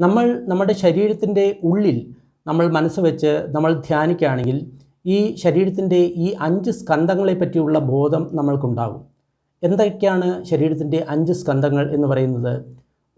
നമ്മുടെ ശരീരത്തിൻ്റെ ഉള്ളിൽ നമ്മൾ മനസ്സ് വെച്ച് നമ്മൾ ധ്യാനിക്കുകയാണെങ്കിൽ ഈ ശരീരത്തിൻ്റെ ഈ 5 സ്കന്ധങ്ങളെ പറ്റിയുള്ള ബോധം നമ്മൾക്കുണ്ടാകും. എന്തൊക്കെയാണ് ശരീരത്തിൻ്റെ 5 സ്കന്ധങ്ങൾ എന്ന് പറയുന്നത്?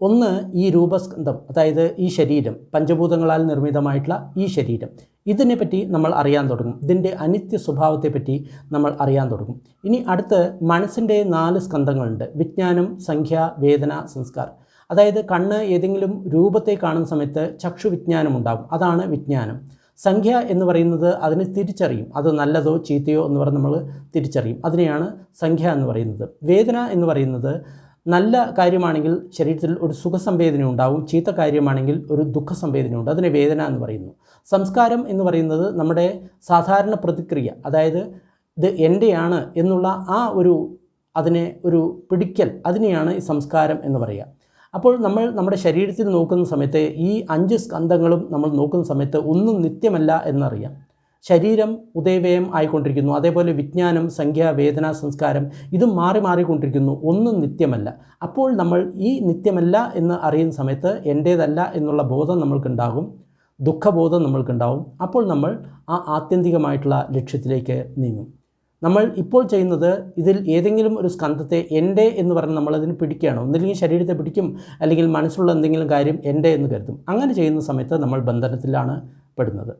ഒന്ന്, ഈ രൂപസ്കന്ധം, അതായത് ഈ ശരീരം, പഞ്ചഭൂതങ്ങളാൽ നിർമ്മിതമായിട്ടുള്ള ഈ ശരീരം, ഇതിനെപ്പറ്റി നമ്മൾ അറിയാൻ തുടങ്ങും. ഇതിൻ്റെ അനിത്യ സ്വഭാവത്തെപ്പറ്റി നമ്മൾ അറിയാൻ തുടങ്ങും. ഇനി അടുത്ത് മനസ്സിൻ്റെ 4 സ്കന്ധങ്ങളുണ്ട്: വിജ്ഞാനം, സംഖ്യ, വേദന, സംസ്കാരം. അതായത് കണ്ണ് ഏതെങ്കിലും രൂപത്തെ കാണുന്ന സമയത്ത് ചക്ഷുവിജ്ഞാനം ഉണ്ടാകും, അതാണ് വിജ്ഞാനം. സംഖ്യ എന്ന് പറയുന്നത് അതിനെ തിരിച്ചറിയും, അത് നല്ലതോ ചീത്തയോ എന്ന് പറഞ്ഞ് നമ്മൾ തിരിച്ചറിയും, അതിനെയാണ് സംഖ്യ എന്ന് പറയുന്നത്. വേദന എന്ന് പറയുന്നത് നല്ല കാര്യമാണെങ്കിൽ ശരീരത്തിൽ ഒരു സുഖസംവേദന ഉണ്ടാവും, ചീത്ത കാര്യമാണെങ്കിൽ ഒരു ദുഃഖസംവേദന ഉണ്ട്, അതിനെ വേദന എന്ന് പറയുന്നു. സംസ്കാരം എന്ന് പറയുന്നത് നമ്മുടെ സാധാരണ പ്രതിക്രിയ, അതായത് ഇത് എൻ്റെയാണ് എന്നുള്ള അതിനെ ഒരു പിടിക്കൽ, അതിനെയാണ് ഈ സംസ്കാരം എന്ന് പറയുക. അപ്പോൾ നമ്മൾ നമ്മുടെ ശരീരത്തിൽ നോക്കുന്ന സമയത്ത് ഈ 5 സ്കന്ധങ്ങളും നമ്മൾ നോക്കുന്ന സമയത്ത് ഒന്നും നിത്യമല്ല എന്നറിയാം. ശരീരം ഉദയവ്യയം ആയിക്കൊണ്ടിരിക്കുന്നു, അതേപോലെ വിജ്ഞാനം, സംഖ്യ, വേദന, സംസ്കാരം ഇതും മാറിക്കൊണ്ടിരിക്കുന്നു, ഒന്നും നിത്യമല്ല. അപ്പോൾ നമ്മൾ ഈ നിത്യമല്ല എന്ന് അറിയുന്ന സമയത്ത് എൻ്റേതല്ല എന്നുള്ള ബോധം നമ്മൾക്കുണ്ടാകും, ദുഃഖബോധം നമ്മൾക്കുണ്ടാവും. അപ്പോൾ നമ്മൾ ആ ആത്യന്തികമായിട്ടുള്ള ലക്ഷ്യത്തിലേക്ക് നീങ്ങും. നമ്മൾ ഇപ്പോൾ ചെയ്യുന്നത് ഇതിൽ ഏതെങ്കിലും ഒരു സ്കന്ധത്തെ എൻ്റെ എന്ന് പറഞ്ഞ് നമ്മളതിന് പിടിക്കുകയാണ്. ഒന്നില്ലെങ്കിൽ ശരീരത്തെ പിടിക്കും, അല്ലെങ്കിൽ മനസ്സിലുള്ള എന്തെങ്കിലും കാര്യം എൻ്റെ എന്ന് കരുതും. അങ്ങനെ ചെയ്യുന്ന സമയത്ത് നമ്മൾ ബന്ധനത്തിലാണ് പെടുന്നത്.